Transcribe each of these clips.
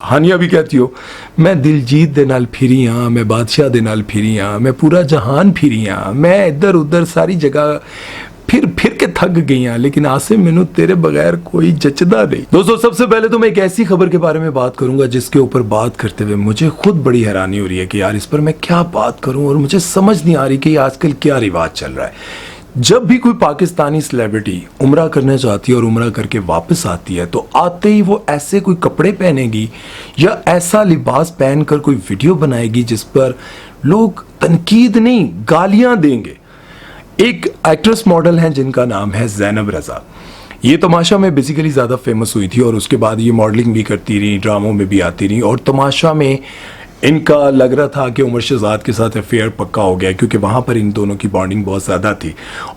हानिया भी कहती हो मैं दिलजीत दे नाल फिरी हाँ, मैं बादशाह दे नाल फिरी हाँ, मैं पूरा जहान फिरी हाँ, मैं इधर उधर सारी जगह फिर के थक गई हैं, लेकिन आसिम मैनू तेरे बगैर कोई जचदा नहीं। दोस्तों सबसे पहले तो मैं एक ऐसी खबर के बारे में बात करूंगा जिसके ऊपर बात करते हुए मुझे खुद बड़ी हैरानी हो रही है कि यार इस पर मैं क्या बात करूं, और मुझे समझ नहीं आ रही कि आजकल क्या रिवाज चल रहा है। जब भी कोई पाकिस्तानी सेलिब्रिटी उम्रा करने जाती है और उम्रा करके वापस आती है तो आते ही वो ऐसे कोई कपड़े पहनेगी या ऐसा लिबास पहनकर कोई वीडियो बनाएगी जिस पर लोग तनकीद नहीं गालियां देंगे। एक एक्ट्रेस मॉडल हैं जिनका नाम है ज़ैनब रज़ा। ये तमाशा में बेसिकली ज़्यादा फेमस हुई थी और उसके बाद ये मॉडलिंग भी करती रही, ड्रामों में भी आती रही, और तमाशा में इनका लग रहा था कि उमर शहजाद के साथ अफेयर पक्का हो गया क्योंकि वहाँ पर इन दोनों की बॉन्डिंग बहुत ज़्यादा थी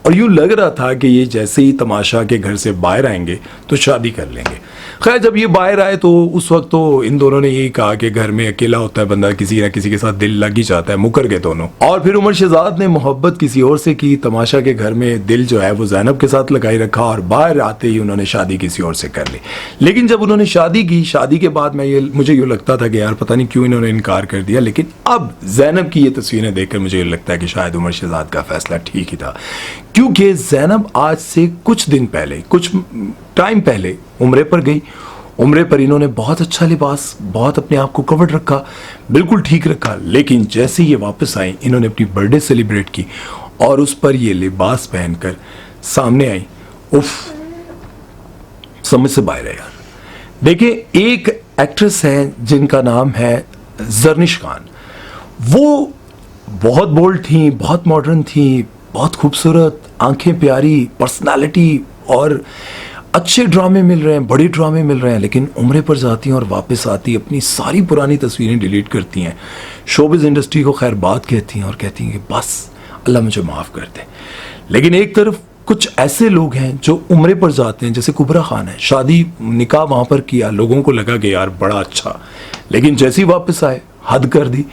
और यूँ लग रहा था कि ये जैसे ही तमाशा के घर से बाहर आएंगे तो शादी कर लेंगे। खैर जब ये बाहर आए तो उस वक्त तो इन दोनों ने यही कहा कि घर में अकेला होता है बंदा, किसी ना किसी के साथ दिल लग ही जाता है, मुकर गए दोनों। और फिर उमर शहजाद ने मोहब्बत किसी और से की, तमाशा के घर में दिल जो है वो ज़ैनब के साथ लगाई रखा और बाहर आते ही उन्होंने शादी किसी और से कर ली। लेकिन जब उन्होंने शादी की, शादी के बाद मुझे यूँ लगता था कि यार पता नहीं क्यों इन्होंने इनकार कर दिया, लेकिन अब ज़ैनब की ये तस्वीरें देखकर मुझे ये लगता है कि शायद उमर शहजाद का फैसला ठीक ही था, क्योंकि ज़ैनब आज से कुछ दिन पहले, कुछ टाइम पहले उम्रे पर गई। उम्रे पर इन्होंने बहुत अच्छा लिबास, बहुत अपने आप को कवर्ड रखा, बिल्कुल ठीक रखा, लेकिन जैसे ये वापस आई इन्होंने अपनी बर्थडे सेलिब्रेट की और उस पर ये लिबास पहनकर सामने आई। उफ, समझ से बाहर है यार। देखिए एक एक्ट्रेस है जिनका नाम है जर्निश खान, वो बहुत बोल्ड थी, बहुत मॉडर्न थी, बहुत खूबसूरत, आंखें प्यारी, पर्सनालिटी, और अच्छे ड्रामे मिल रहे हैं, बड़े ड्रामे मिल रहे हैं, लेकिन उम्रे पर जाती हैं और वापस आती अपनी सारी पुरानी तस्वीरें डिलीट करती हैं, शोबिज़ इंडस्ट्री को खैर बात कहती हैं और कहती हैं कि बस अल्लाह मुझे माफ़ कर दे। लेकिन एक तरफ कुछ ऐसे लोग हैं जो उम्रे पर जाते हैं, जैसे कुबरा खान है, शादी निकाह वहाँ पर किया, लोगों को लगा कि यार बड़ा अच्छा, लेकिन जैसे ही वापस आए हद कर दी।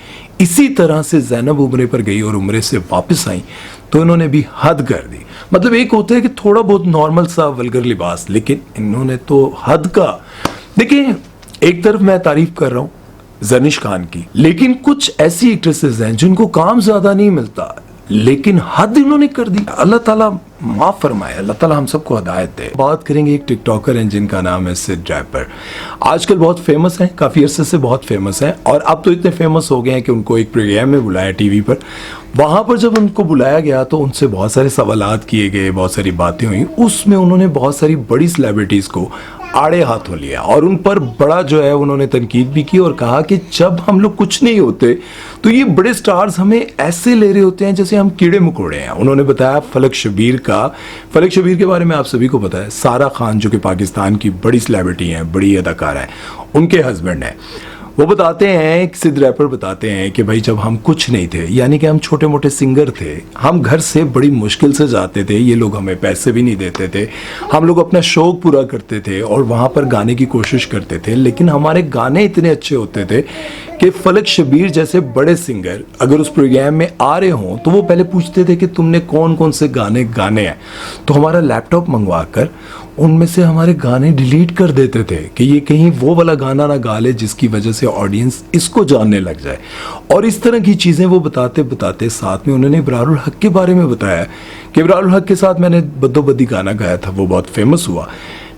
इसी तरह से ज़ैनब उम्रे पर गई और उम्रे से वापस आई तो इन्होंने भी हद कर दी। मतलब एक होता है कि थोड़ा बहुत नॉर्मल सा वल्गर लिबास, लेकिन इन्होंने तो हद का। देखिए एक तरफ मैं तारीफ कर रहा हूँ जर्निश खान की, लेकिन कुछ ऐसी एक्ट्रेसेस हैं जिनको काम ज्यादा नहीं मिलता लेकिन हद इन्होंने कर दी। अल्लाह ताला माफ फरमाए, अल्लाह ताला हम सबको हिदायत दे। बात करेंगे एक टिकटॉकर हैं जिनका नाम है सिड रैपर। आजकल बहुत फेमस हैं, काफ़ी अरसे से बहुत फेमस हैं, और अब तो इतने फेमस हो गए हैं कि उनको एक प्रोग्राम में बुलाया टीवी पर। वहाँ पर जब उनको बुलाया गया तो उनसे बहुत सारे सवालात किए गए, बहुत सारी बातें हुई, उसमें उन्होंने बहुत सारी बड़ी सेलिब्रिटीज़ को आड़े हाथों लिया और उन पर बड़ा जो है उन्होंने तनकीद भी की और कहा कि जब हम लोग कुछ नहीं होते तो ये बड़े स्टार्स हमें ऐसे ले रहे होते हैं जैसे हम कीड़े मकोड़े हैं। उन्होंने बताया फलक शबीर के बारे में आप सभी को पता है, सारा खान जो कि पाकिस्तान की बड़ी सेलिब्रिटी हैं, बड़ी अदाकारा है, उनके हस्बैंड हैं। वो बताते हैं, एक सिद रैपर बताते हैं कि भाई जब हम कुछ नहीं थे, यानी कि हम छोटे मोटे सिंगर थे, हम घर से बड़ी मुश्किल से जाते थे, ये लोग हमें पैसे भी नहीं देते थे, हम लोग अपना शौक पूरा करते थे और वहाँ पर गाने की कोशिश करते थे, लेकिन हमारे गाने इतने अच्छे होते थे कि फलक शबीर जैसे बड़े सिंगर अगर उस प्रोग्राम में आ रहे हों तो वो पहले पूछते थे कि तुमने कौन कौन से गाने गाने हैं, तो हमारा लैपटॉप मंगवा कर उनमें से हमारे गाने डिलीट कर देते थे कि ये कहीं वो वाला गाना ना गा ले जिसकी वजह से ऑडियंस इसको जानने लग जाए। और इस तरह की चीज़ें वो बताते बताते साथ में उन्होंने इब्रारुल हक के बारे में बताया कि इब्रारुल हक के साथ मैंने बद्दो-बद्दी गाना गाया था, वो बहुत फेमस हुआ।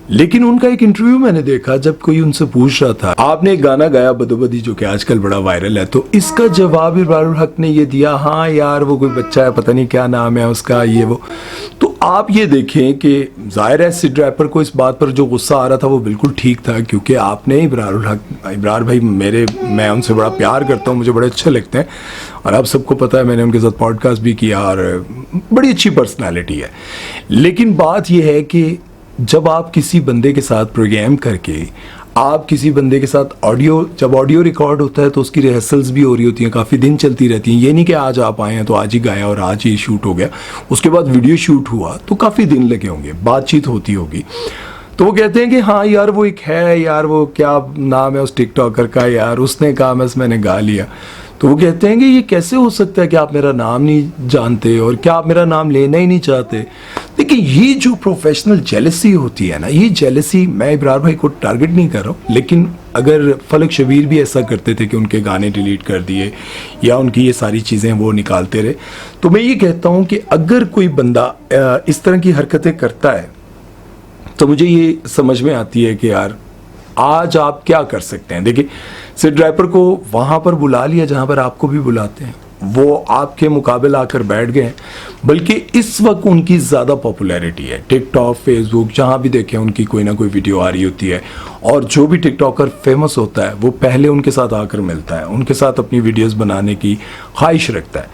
लेकिन उनका एक इंटरव्यू मैंने देखा जब कोई उनसे पूछ रहा था आपने एक गाना गाया बदोबदी जो कि आजकल बड़ा वायरल है, तो इसका जवाब इब्रारुल हक ने ये दिया, हाँ यार वो कोई बच्चा है, पता नहीं क्या नाम है उसका, ये वो। तो आप ये देखें कि जाहिर है सिड रैपर को इस बात पर जो गुस्सा आ रहा था वो बिल्कुल ठीक था, क्योंकि आपने इब्रार भाई मैं उनसे बड़ा प्यार करता हूँ, मुझे बड़े अच्छे लगते हैं और आप सबको पता है मैंने उनके साथ पॉडकास्ट भी किया और बड़ी अच्छी पर्सनैलिटी है। लेकिन बात यह है कि जब आप किसी बंदे के साथ प्रोग्राम करके आप किसी बंदे के साथ जब ऑडियो रिकॉर्ड होता है तो उसकी रिहर्सल्स भी हो रही होती हैं, काफ़ी दिन चलती रहती हैं। ये नहीं कि आज आप आए हैं तो आज ही गाया और आज ही शूट हो गया, उसके बाद वीडियो शूट हुआ तो काफ़ी दिन लगे होंगे, बातचीत होती होगी। तो वो कहते हैं कि हाँ यार वो एक है यार, वो क्या नाम है उस टिकटॉकर का यार, उसने कहा बस मैंने गा लिया। तो वो कहते हैं कि ये कैसे हो सकता है कि आप मेरा नाम नहीं जानते और क्या आप मेरा नाम लेना ही नहीं चाहते। देखिए ये जो प्रोफेशनल जेलसी होती है ना, ये जेलसी, मैं इब्रार भाई को टारगेट नहीं कर रहा हूँ, लेकिन अगर फलक शबीर भी ऐसा करते थे कि उनके गाने डिलीट कर दिए या उनकी ये सारी चीज़ें वो निकालते रहे, तो मैं ये कहता हूँ कि अगर कोई बंदा इस तरह की हरकतें करता है तो मुझे ये समझ में आती है कि यार आज आप क्या कर सकते हैं। देखिए सिड रैपर को वहाँ पर बुला लिया जहाँ पर आपको भी बुलाते हैं, वो आपके मुकाबले आकर बैठ गए, बल्कि इस वक्त उनकी ज़्यादा पॉपुलैरिटी है। टिकटॉक, फेसबुक, जहाँ भी देखें उनकी कोई ना कोई वीडियो आ रही होती है, और जो भी टिकटॉकर फेमस होता है वो पहले उनके साथ आकर मिलता है, उनके साथ अपनी वीडियोस बनाने की ख्वाहिश रखता है।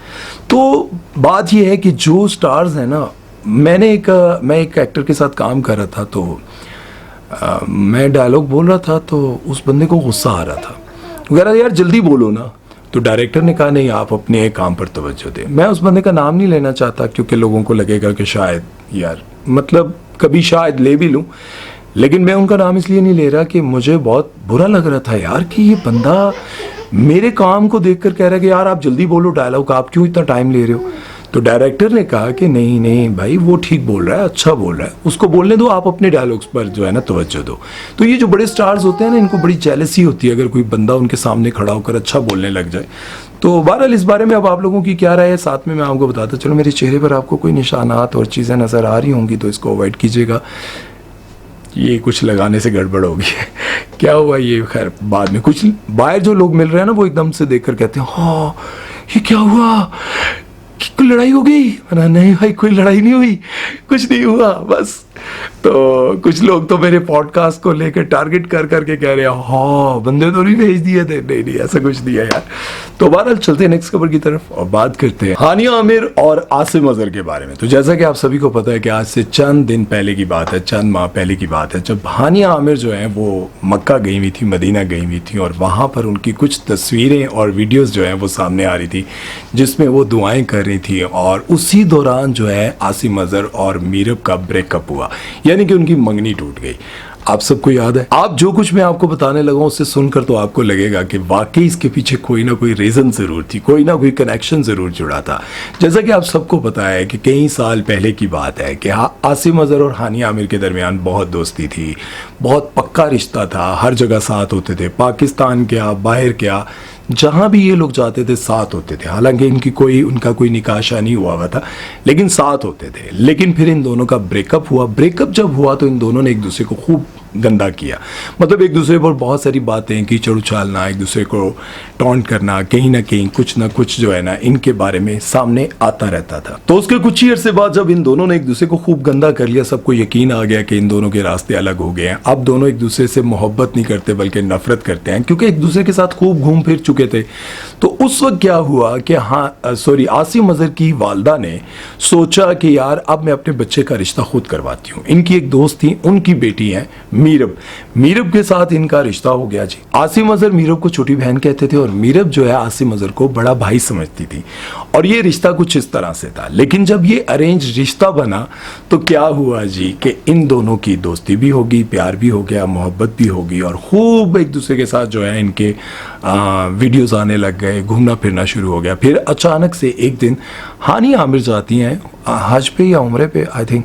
तो बात ये है कि जो स्टार्स हैं ना, मैं एक एक्टर के साथ काम कर रहा था, तो मैं डायलॉग बोल रहा था तो उस बंदे को गुस्सा आ रहा था, वो कह रहा यार जल्दी बोलो ना। तो डायरेक्टर ने कहा नहीं, आप अपने एक काम पर तवज्जो दें। मैं उस बंदे का नाम नहीं लेना चाहता क्योंकि लोगों को लगेगा कि शायद यार, मतलब कभी शायद ले भी लूँ, लेकिन मैं उनका नाम इसलिए नहीं ले रहा कि मुझे बहुत बुरा लग रहा था यार कि ये बंदा मेरे काम को देखकर कह रहा है कि यार आप जल्दी बोलो डायलॉग, आप क्यों इतना टाइम ले रहे हो। तो डायरेक्टर ने कहा कि नहीं नहीं भाई, वो ठीक बोल रहा है, अच्छा बोल रहा है, उसको बोलने दो, आप अपने डायलॉग्स पर जो है ना तवज्जो दो। तो ये जो बड़े स्टार्स होते हैं ना, इनको बड़ी जेलसी होती है अगर कोई बंदा उनके सामने खड़ा होकर अच्छा बोलने लग जाए। तो बहरहाल इस बारे में अब आप लोगों की क्या राय है, साथ में मैं आपको बताता चलो। मेरे चेहरे पर आपको कोई निशानात और चीज़ें नज़र आ रही होंगी तो इसको अवॉइड कीजिएगा, ये कुछ लगाने से गड़बड़ होगी। क्या हुआ ये, खैर बाद में। कुछ बाहर जो लोग मिल रहे हैं ना, वो एकदम से देखकर कहते हैं हाँ ये क्या हुआ, कोई लड़ाई हो गई। नहीं भाई कोई लड़ाई नहीं हुई, कुछ नहीं हुआ बस। तो कुछ लोग तो मेरे पॉडकास्ट को लेकर टारगेट कर करके कह रहे हैं हाँ बंदे तो नहीं भेज दिए थे। नहीं नहीं ऐसा कुछ नहीं है यार। तो बहरहाल चलते हैं नेक्स्ट खबर की तरफ और बात करते हैं हानिया आमिर और आसिम अजहर के बारे में। तो जैसा कि आप सभी को पता है कि आज से चंद दिन पहले की बात है, चंद माह पहले की बात है, जब हानिया आमिर जो है वो मक्का गई हुई थी, मदीना गई हुई थी, और वहाँ पर उनकी कुछ तस्वीरें और वीडियोज़ जो हैं वो सामने आ रही थी जिसमें वो दुआएं कर रही थी। और उसी दौरान जो है आसिम अजहर और मीरब का ब्रेकअप हुआ, यानी कि उनकी मंगनी टूट गई। आप सबको याद है। आप जो कुछ मैं आपको बताने लगा उससे सुनकर तो आपको लगेगा कि वाकई इसके पीछे कोई ना कोई रीज़न ज़रूर थी, कोई ना कोई कनेक्शन ज़रूर जुड़ा था। जैसा कि आप सबको पता है कि कई साल पहले की बात है कि आसिम अजहर और हानिया आमिर के दरमियान बहुत दोस्ती थी, बहुत पक्का रिश्ता था, हर जगह साथ होते थे, पाकिस्तान क्या बाहर क्या, जहाँ भी ये लोग जाते थे साथ होते थे। हालांकि उनका कोई निकाह नहीं हुआ था, लेकिन साथ होते थे। लेकिन फिर इन दोनों का ब्रेकअप हुआ। ब्रेकअप जब हुआ तो इन दोनों ने एक दूसरे को खूब गंदा किया, मतलब एक दूसरे पर बहुत सारी बातें, कीचड़ उछालना, एक दूसरे को टॉन्ट करना, कहीं ना कहीं कुछ ना कुछ जो है ना इनके बारे में सामने आता रहता था। तो उसके कुछ ही अरसे बाद जब इन दोनों ने एक दूसरे को खूब गंदा कर लिया, सबको यकीन आ गया कि इन दोनों के रास्ते अलग हो गए हैं। अब दोनों एक दूसरे से मोहब्बत नहीं करते बल्कि नफरत करते हैं, क्योंकि एक दूसरे के साथ खूब घूम फिर चुके थे। तो उस वक्त क्या हुआ कि आसिम अजहर की वालदा ने सोचा कि यार अब मैं अपने बच्चे का रिश्ता खुद करवाती हूँ। इनकी एक दोस्त थी, उनकी बेटी है मीरब के साथ इनका रिश्ता हो गया जी। आसिम अजहर मीरब को छोटी बहन कहते थे और मीरब जो है आसिम अजहर को बड़ा भाई समझती थी, और ये रिश्ता कुछ इस तरह से था। लेकिन जब ये अरेंज रिश्ता बना तो क्या हुआ जी कि इन दोनों की दोस्ती भी होगी, प्यार भी हो गया, मोहब्बत भी होगी, और खूब एक दूसरे के साथ जो है इनके वीडियोस आने लग गए, घूमना फिरना शुरू हो गया। फिर अचानक से एक दिन हानिया आमिर जाती हैं हज पे या उम्रे पे आई थिंक,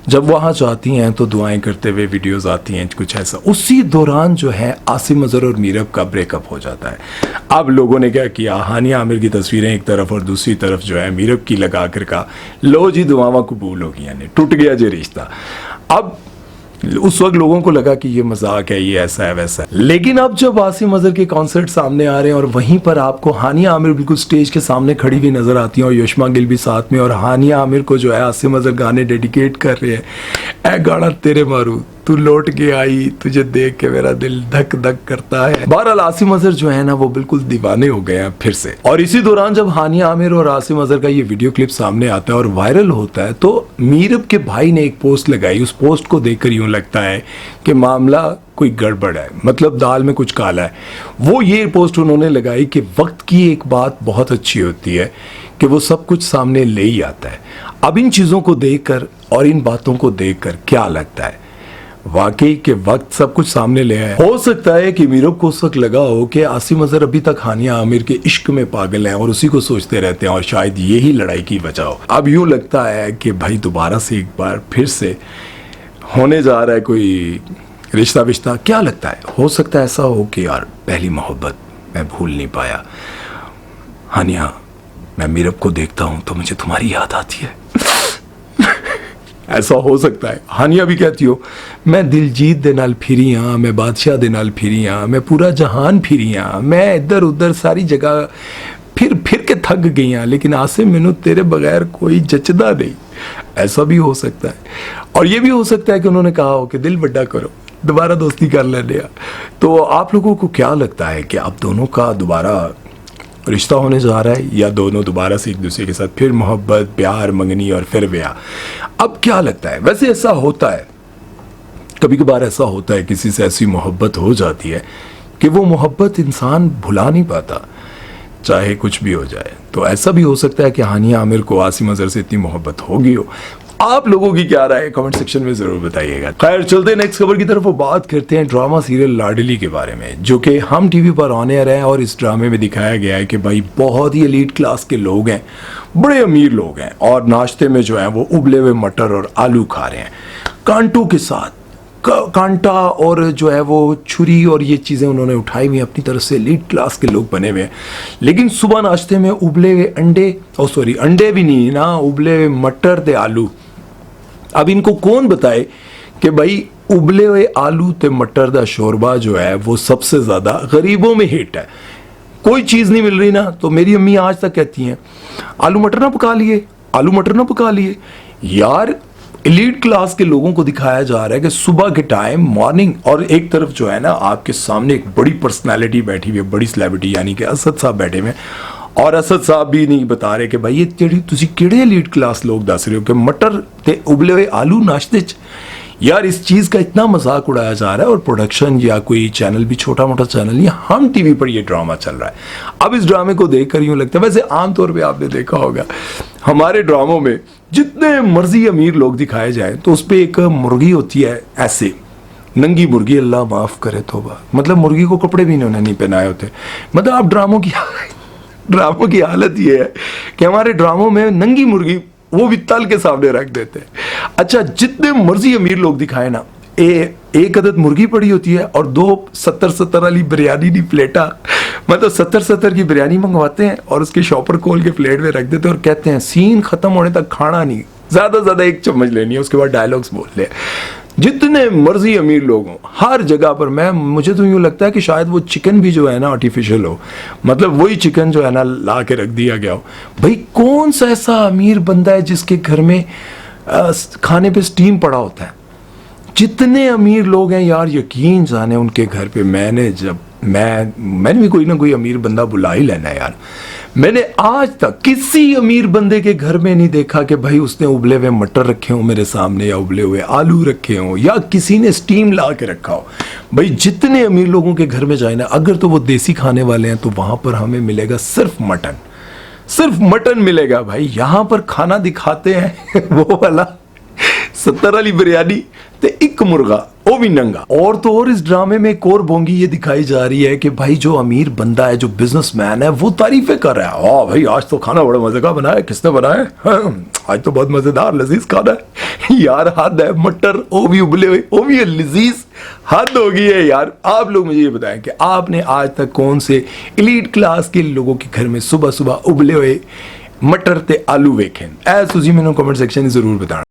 जब वहाँ जाती हैं तो दुआएं करते हुए वीडियोस आती हैं कुछ ऐसा। उसी दौरान जो है आसिम अजहर और मीरब का ब्रेकअप हो जाता है। अब लोगों ने क्या किया, हानिया आमिर की तस्वीरें एक तरफ और दूसरी तरफ जो है मीरब की लगा कर का, लो जी दुआवां कबूल हो गई, टूट गया जी रिश्ता। अब उस वक्त लोगों को लगा कि ये मजाक है, ये ऐसा है वैसा है। लेकिन अब जब आसिम अजहर के कॉन्सर्ट सामने आ रहे हैं और वहीं पर आपको हानिया आमिर बिल्कुल स्टेज के सामने खड़ी हुई नजर आती है और यशमा गिल भी साथ में, और हानिया आमिर को जो है आसिम अजहर गाने डेडिकेट कर रहे हैं, ए गाना तेरे मारू तू लौट के आई, तुझे देख के मेरा दिल धक धक करता है। बहरहाल आसिम अजहर जो है ना वो बिल्कुल दीवाने हो गए हैं फिर से। और इसी दौरान जब हानिया आमिर और आसिम अजहर का ये वीडियो क्लिप सामने आता है और वायरल होता है, तो मीरब के भाई ने एक पोस्ट लगाई। उस पोस्ट को देखकर यूं लगता है कि मामला कोई गड़बड़ है, मतलब दाल में कुछ काला है। वो ये पोस्ट उन्होंने लगाई कि वक्त की एक बात बहुत अच्छी होती है कि वो सब कुछ सामने ले ही आता है। अब इन चीज़ों को देखकर और इन बातों को देखकर क्या लगता है, वाकई के वक्त सब कुछ सामने ले आया। हो सकता है कि मीरब को उस वक्त लगा हो कि आसिम अजहर अभी तक हानिया आमिर के इश्क में पागल हैं और उसी को सोचते रहते हैं और शायद यही लड़ाई की वजह हो। अब यूं लगता है कि भाई दोबारा से एक बार फिर से होने जा रहा है कोई रिश्ता विश्ता। क्या लगता है, हो सकता है ऐसा हो कि यार पहली मोहब्बत मैं भूल नहीं पाया। हानिया, मैं मीरब को देखता हूं तो मुझे तुम्हारी याद आती है। ऐसा हो सकता है। हानिया भी कहती हो, मैं दिलजीत दे नाल फिरी हाँ, मैं बादशाह दे नाल फिरी हाँ, मैं पूरा जहान फिरी हाँ, मैं इधर उधर सारी जगह फिर के थक गई हाँ, लेकिन आसिम मैनू तेरे बगैर कोई जचदा नहीं। ऐसा भी हो सकता है। और ये भी हो सकता है कि उन्होंने कहा हो कि दिल बड़ा करो, दोबारा दोस्ती कर लेने। तो आप लोगों को क्या लगता है कि आप दोनों का दोबारा रिश्ता होने जा रहा है या दोनों दोबारा से एक दूसरे के साथ फिर मोहब्बत, प्यार, मंगनी और फिर ब्याह? अब क्या लगता है? वैसे ऐसा होता है, कभी कभार ऐसा होता है किसी से ऐसी मोहब्बत हो जाती है कि वो मोहब्बत इंसान भुला नहीं पाता, चाहे कुछ भी हो जाए। तो ऐसा भी हो सकता है कि हानिया आमिर को आसिम अजहर से इतनी मोहब्बत होगी हो। आप लोगों की क्या राय है कमेंट सेक्शन में जरूर बताइएगा। खैर चलते हैं नेक्स्ट खबर की तरफ। वो बात करते हैं ड्रामा सीरियल लाडली के बारे में, जो कि हम टीवी पर ऑन एयर है। और इस ड्रामे में दिखाया गया है कि भाई बहुत ही एलीट क्लास के लोग हैं, बड़े अमीर लोग हैं, और नाश्ते में जो है वो उबले हुए मटर और आलू खा रहे हैं कांटों के साथ। कांटा और जो है वो छुरी और ये चीज़ें उन्होंने उठाई हुई अपनी तरफ से। एलीट क्लास के लोग बने हुए हैं, लेकिन सुबह नाश्ते में उबले हुए अंडे, अंडे भी नहीं ना, उबले हुए मटर ते आलू। अब इनको कौन बताए कि भाई उबले हुए आलू ते मटर दा शोरबा जो है वो सबसे ज़्यादा गरीबों में हिट है। कोई चीज़ नहीं मिल रही ना, तो मेरी अम्मी आज तक कहती हैं आलू मटर ना पका लिए, आलू मटर ना पका लिए। यार एलीट क्लास के लोगों को दिखाया जा रहा है कि सुबह के टाइम मॉर्निंग, और एक तरफ जो है ना आपके सामने एक बड़ी पर्सनैलिटी बैठी हुई है, बड़ी सेलिब्रिटी यानी कि असद साहब बैठे हुए हैं, और असद साहब भी नहीं बता रहे कि भाई ये तुसी किहड़े एलीट क्लास लोग दस रहे हो कि मटर ते उबले हुए आलू नाश्ते च। यार इस चीज़ का इतना मजाक उड़ाया जा रहा है, और प्रोडक्शन या कोई चैनल भी, छोटा मोटा चैनल, या हम टीवी पर ये ड्रामा चल रहा है। अब इस ड्रामे को देखकर यूँ लगता है, वैसे आमतौर पे आपने देखा होगा हमारे ड्रामों में जितने मर्जी अमीर लोग दिखाए जाए तो उस पर एक मुर्गी होती है, ऐसे नंगी मुर्गी, अल्लाह माफ़ करे तौबा, मतलब मुर्गी को कपड़े भी इन्होंने नहीं पहनाए होते। मतलब आप ड्रामों की हालत ये है कि हमारे ड्रामों में नंगी मुर्गी वो भी तल के सामने रख देते हैं। अच्छा, जितने मर्जी अमीर लोग दिखाए ना, एक अदद मुर्गी पड़ी होती है और 2 70 वाली बिरयानी दी प्लेटा, मतलब 70 की बिरयानी मंगवाते हैं और उसके शॉपर खोल के प्लेट में रख देते हैं और कहते हैं सीन खत्म होने तक खाना नहीं, ज्यादा 1 चम्मच लेनी है, उसके बाद डायलॉग्स बोल ले। जितने मर्जी अमीर लोग हों हर जगह पर, मुझे तो यूँ लगता है कि शायद वो चिकन भी जो है ना आर्टिफिशियल हो, मतलब वही चिकन जो है ना ला के रख दिया गया हो। भाई कौन सा ऐसा अमीर बंदा है जिसके घर में खाने पे स्टीम पड़ा होता है? जितने अमीर लोग हैं यार, यकीन जाने उनके घर पे मैंने भी कोई ना कोई अमीर बंदा बुला ही लेना है यार। मैंने आज तक किसी अमीर बंदे के घर में नहीं देखा कि भाई उसने उबले हुए मटर रखे हों मेरे सामने, या उबले हुए आलू रखे हों, या किसी ने स्टीम ला के रखा हो। भाई जितने अमीर लोगों के घर में जाए ना, अगर तो वो देसी खाने वाले हैं तो वहां पर हमें मिलेगा सिर्फ मटन मिलेगा। भाई यहाँ पर खाना दिखाते हैं वो वाला 70 वाली बिरयानी ते 1 मुर्गा, वो भी नंगा। और तो और इस ड्रामे में एक और बोंगी ये दिखाई जा रही है कि भाई जो अमीर बंदा है, जो बिजनेसमैन है, वो तारीफें कर रहा है, वाह भाई आज तो खाना बड़ा मजे का बना है, किसने बनाया? आज तो बहुत मजेदार लजीज खाना है। यार हद है, मटर वो भी उबले हुए, वो भी लजीज, हद हो गई है यार। आप लोग मुझे ये बताएं कि आपने आज तक कौन से एलीट क्लास के लोगों के घर में सुबह सुबह उबले हुए मटर ते आलू वेखे? ऐसा तुझी मैंने कमेंट सेक्शन में जरूर बताना।